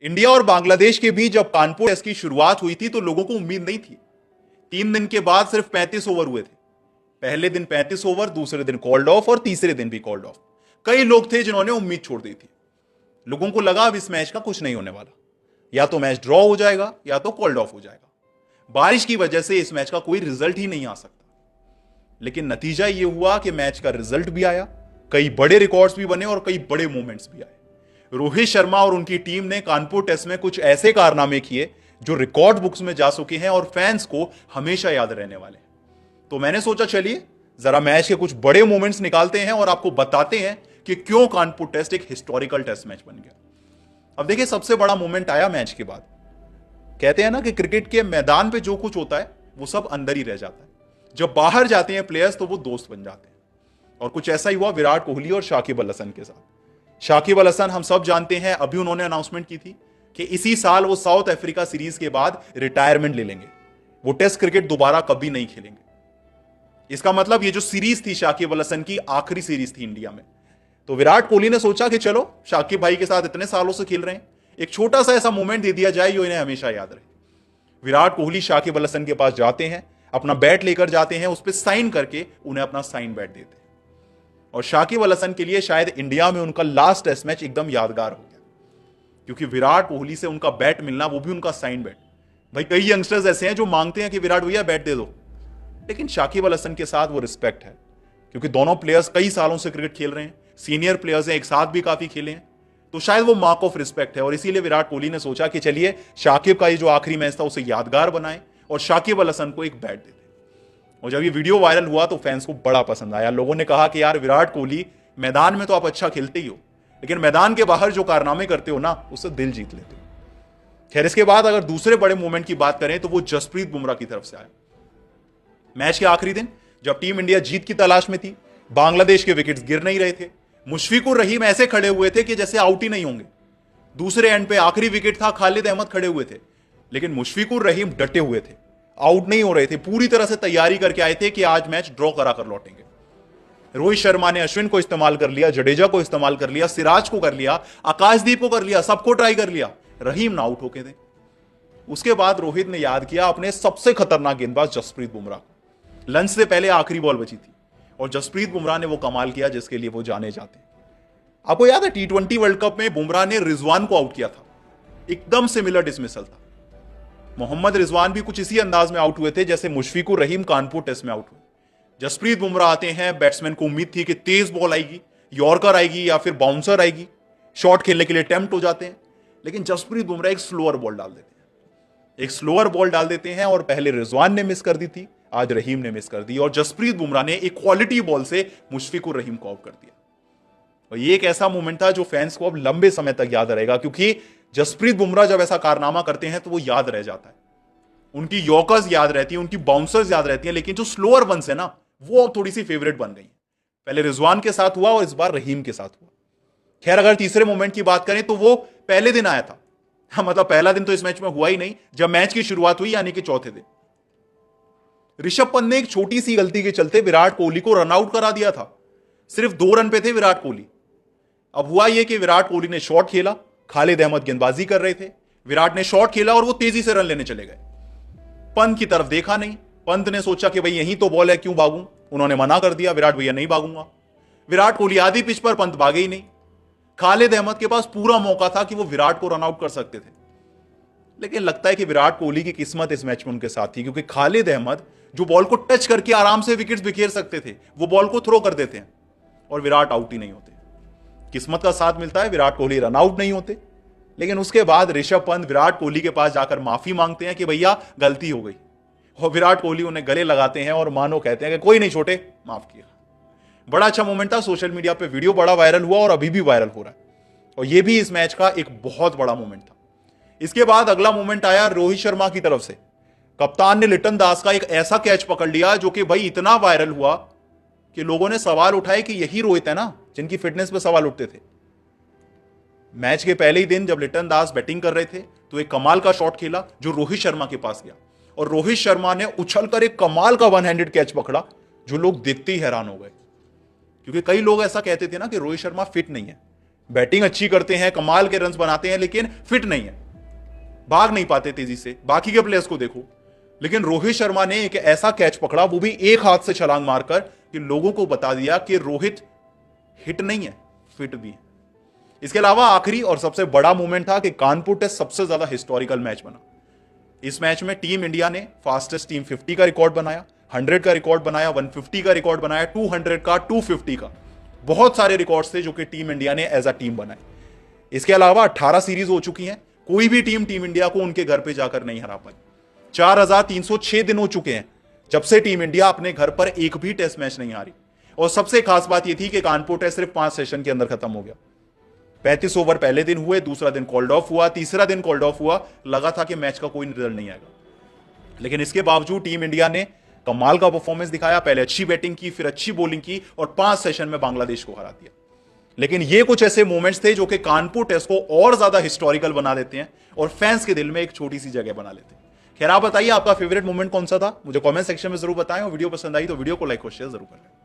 India और बांग्लादेश के बीच जब कानपुर टेस्ट की शुरुआत हुई थी तो लोगों को उम्मीद नहीं थी। 3 दिन के बाद सिर्फ 35 ओवर हुए थे। पहले दिन 35 ओवर, दूसरे दिन कॉल्ड ऑफ और तीसरे दिन भी कॉल्ड ऑफ। कई लोग थे जिन्होंने उम्मीद छोड़ दी थी। लोगों को लगा अब इस मैच का कुछ नहीं होने वाला, या तो मैच ड्रॉ हो जाएगा या तो कॉल्ड ऑफ हो जाएगा। बारिश की वजह से इस मैच का कोई रिजल्ट ही नहीं आ सकता। लेकिन नतीजा यह हुआ कि मैच का रिजल्ट भी आया, कई बड़े रिकॉर्ड्स भी बने और कई बड़े मोमेंट्स भी आए। रोहित शर्मा और उनकी टीम ने कानपुर टेस्ट में कुछ ऐसे कारनामे किए जो रिकॉर्ड बुक्स में जा चुके हैं और फैंस को हमेशा याद रहने वाले। तो मैंने सोचा चलिए जरा मैच के कुछ बड़े मोमेंट्स निकालते हैं और आपको बताते हैं कि क्यों कानपुर टेस्ट एक हिस्टोरिकल टेस्ट मैच बन गया। अब देखिए, सबसे बड़ा मोमेंट आया मैच के बाद। कहते हैं ना कि क्रिकेट के मैदान पे जो कुछ होता है वो सब अंदर ही रह जाता है। जब बाहर जाते हैं प्लेयर्स तो वो दोस्त बन जाते हैं, और कुछ ऐसा ही हुआ विराट कोहली और शाकिब अल हसन के साथ। शाकिब अल हसन हम सब जानते हैं, अभी उन्होंने अनाउंसमेंट की थी कि इसी साल वो साउथ अफ्रीका सीरीज के बाद रिटायरमेंट ले लेंगे। वो टेस्ट क्रिकेट दोबारा कभी नहीं खेलेंगे। इसका मतलब ये जो सीरीज थी शाकिब अल हसन की, आखिरी सीरीज थी इंडिया में। तो विराट कोहली ने सोचा कि चलो शाकिब भाई के साथ इतने सालों से खेल रहे हैं, एक छोटा सा ऐसा मोमेंट दे दिया जाए जो इन्हें हमेशा याद रहे। विराट कोहली शाकिब अल हसन के पास जाते हैं, अपना बैट लेकर जाते हैं, उस पर साइन करके उन्हें अपना साइन बैट देते हैं। और शाकिब अल हसन के लिए शायद इंडिया में उनका लास्ट टेस्ट मैच एकदम यादगार हो गया, क्योंकि विराट कोहली से उनका बैट मिलना, वो भी उनका साइन बैट। भाई कई यंगस्टर्स ऐसे हैं जो मांगते हैं कि विराट भैया बैट दे दो, लेकिन शाकिब अल हसन के साथ वो रिस्पेक्ट है, क्योंकि दोनों प्लेयर्स कई सालों से क्रिकेट खेल रहे हैं, सीनियर प्लेयर्स हैं, एक साथ भी काफी खेले हैं। तो शायद वो मार्क ऑफ रिस्पेक्ट है, और इसीलिए विराट कोहली ने सोचा कि चलिए शाकिब का ये जो आखिरी मैच था उसे यादगार बनाएं और शाकिब अल हसन को एक बैट दे दें। और जब ये वीडियो वायरल हुआ तो फैंस को बड़ा पसंद आया। लोगों ने कहा कि यार विराट कोहली, मैदान में तो आप अच्छा खेलते ही हो, लेकिन मैदान के बाहर जो कारनामे करते हो ना, उससे दिल जीत लेते हो। खैर, इसके बाद अगर दूसरे बड़े मोमेंट की बात करें तो वो जसप्रीत बुमराह की तरफ से आया। मैच के आखिरी दिन जब टीम इंडिया जीत की तलाश में थी, बांग्लादेश के विकेट्स गिर नहीं रहे थे, मुशफिकुर रहीम ऐसे खड़े हुए थे कि जैसे आउट ही नहीं होंगे। दूसरे एंड पे आखिरी विकेट था, खालिद अहमद खड़े हुए थे, लेकिन मुशफिकुर रहीम डटे हुए थे, आउट नहीं हो रहे थे, पूरी तरह से तैयारी करके आए थे कि आज मैच ड्रॉ करा कर लौटेंगे। रोहित शर्मा ने अश्विन को इस्तेमाल कर लिया, जडेजा को इस्तेमाल कर लिया, सिराज को कर लिया, आकाशदीप को कर लिया, सबको ट्राई कर लिया, रहीम ना आउट होके थे। उसके बाद रोहित ने याद किया अपने सबसे खतरनाक गेंदबाज जसप्रीत बुमराह को। लंच से पहले आखिरी बॉल बची थी और जसप्रीत बुमराह ने वो कमाल किया जिसके लिए वो जाने जाते हैं। आपको याद है T20 वर्ल्ड कप में बुमराह ने रिजवान को आउट किया था, एकदम सिमिलर डिसमिसल था। मोहम्मद रिजवान भी कुछ इसी अंदाज में आउट हुए थे जैसे मुशफिकुर रहीम कानपुर टेस्ट में आउट हुए। जसप्रीत बुमराह आते हैं, बैट्समैन को उम्मीद थी कि तेज बॉल आएगी, यॉर्कर आएगी या फिर बाउंसर आएगी, शॉट खेलने के लिए टेम्प्ट हो जाते हैं, लेकिन जसप्रीत बुमराह एक स्लोअर बॉल डाल देते हैं। एक स्लोअर बॉल डाल देते हैं और पहले रिजवान ने मिस कर दी थी, आज रहीम ने मिस कर दी, और जसप्रीत बुमराह ने एक क्वालिटी बॉल से मुशफिकुर रहीम को आउट कर दिया। और ये एक ऐसा मोमेंट था जो फैंस को अब लंबे समय तक याद रहेगा, क्योंकि जसप्रीत बुमराह जब ऐसा कारनामा करते हैं तो वो याद रह जाता है। उनकी यॉर्कर्स याद रहती हैं, उनकी बाउंसर्स याद रहती हैं, लेकिन जो स्लोअर वंस है ना, वो थोड़ी सी फेवरेट बन गई। पहले रिजवान के साथ हुआ और इस बार रहीम के साथ हुआ। खैर, अगर तीसरे मोमेंट की बात करें तो वो पहले दिन आया था। मतलब पहला दिन तो इस मैच में हुआ ही नहीं, जब मैच की शुरुआत हुई यानी कि चौथे दिन ऋषभ पंत ने एक छोटी सी गलती के चलते विराट कोहली को रन आउट करा दिया था। सिर्फ 2 रन पे थे विराट कोहली। अब हुआ यह कि विराट कोहली ने शॉट खेला, खालिद अहमद गेंदबाजी कर रहे थे, विराट ने शॉट खेला और वो तेजी से रन लेने चले गए। पंत की तरफ देखा नहीं, पंत ने सोचा कि भाई यहीं तो बॉल है, क्यों भागूं। उन्होंने मना कर दिया, विराट भैया नहीं भागूंगा। विराट कोहली आधी पिच पर, पंत भागे ही नहीं। खालिद अहमद के पास पूरा मौका था कि वो विराट को रन आउट कर सकते थे, लेकिन लगता है कि विराट कोहली की किस्मत इस मैच में उनके साथ थी, क्योंकि खालिद अहमद जो बॉल को टच करके आराम से विकेट्स बिखेर सकते थे, वो बॉल को थ्रो कर देते हैं और विराट आउट ही नहीं होते। किस्मत का साथ मिलता है, विराट कोहली रन आउट नहीं होते। लेकिन उसके बाद ऋषभ पंत विराट कोहली के पास जाकर माफी मांगते हैं कि भैया गलती हो गई, और विराट कोहली उन्हें गले लगाते हैं और मानो कहते हैं कि कोई नहीं छोटे, माफ किया। बड़ा अच्छा मोमेंट था। सोशल मीडिया पे वीडियो बड़ा वायरल हुआ और अभी भी वायरल हो रहा है, और यह भी इस मैच का एक बहुत बड़ा मोमेंट था। इसके बाद अगला मोमेंट आया रोहित शर्मा की तरफ से। कप्तान ने लिटन दास का एक ऐसा कैच पकड़ लिया जो कि भाई इतना वायरल हुआ कि लोगों ने सवाल उठाए कि यही रोहित है ना जिनकी फिटनेस पे सवाल उठते थे। मैच के पहले ही दिन जब लिटन दास बैटिंग कर रहे थे तो एक कमाल का शॉट खेला जो रोहित शर्मा के पास गया, और रोहित शर्मा ने उछलकर एक कमाल का 1 हैंडेड कैच पकड़ा जो लोग देखते ही हैरान हो गए। क्योंकि कई लोग ऐसा कहते थे ना कि रोहित शर्मा फिट नहीं है। बैटिंग अच्छी करते हैं, कमाल के रन्स बनाते हैं, लेकिन फिट नहीं है, भाग नहीं पाते तेजी से। बाकी के प्लेयर्स को देखो, लेकिन रोहित शर्मा ने एक ऐसा कैच पकड़ा, वो भी एक हाथ से छलांग मारकर, कि लोगों को बता दिया कि रोहित हिट नहीं है, फिट भी है। इसके अलावा आखिरी और सबसे बड़ा मूवमेंट था कि कानपुर टेस्ट सबसे ज्यादा हिस्टोरिकल मैच बना। इस मैच में टीम इंडिया ने फास्टेस्ट टीम 50 का रिकॉर्ड बनाया, 100 का रिकॉर्ड बनाया, 150 का रिकॉर्ड बनाया, 200 का, 250 का। बहुत सारे रिकॉर्ड्स थे जो कि टीम इंडिया ने एज अ टीम बनाए। इसके अलावा 18 सीरीज हो चुकी हैं, कोई भी टीम इंडिया को उनके घर पे जाकर नहीं हरा पाई। 4306 दिन हो चुके हैं जब से टीम इंडिया अपने घर पर एक भी टेस्ट मैच नहीं हारी। और सबसे खास बात यह थी कि कानपुर टेस्ट सिर्फ 5 सेशन के अंदर खत्म हो गया। 35 ओवर पहले दिन हुए, दूसरा दिन कॉल्ड ऑफ हुआ, तीसरा दिन कॉल्ड ऑफ हुआ। लगा था कि मैच का कोई रिजल्ट नहीं आएगा, लेकिन इसके बावजूद टीम इंडिया ने कमाल का परफॉर्मेंस दिखाया। पहले अच्छी बैटिंग की, फिर अच्छी बॉलिंग की, और 5 सेशन में बांग्लादेश को हरा दिया। लेकिन ये कुछ ऐसे मोमेंट्स थे जो कि कानपुर टेस्ट को और ज्यादा हिस्टोरिकल बना देते हैं और फैंस के दिल में एक छोटी सी जगह बना लेते हैं। खैर, आप बताइए आपका फेवरेट मोमेंट कौन सा था, मुझे कमेंट सेक्शन में जरूर बताएं। और वीडियो पसंद आई तो वीडियो को लाइक और शेयर जरूर करें।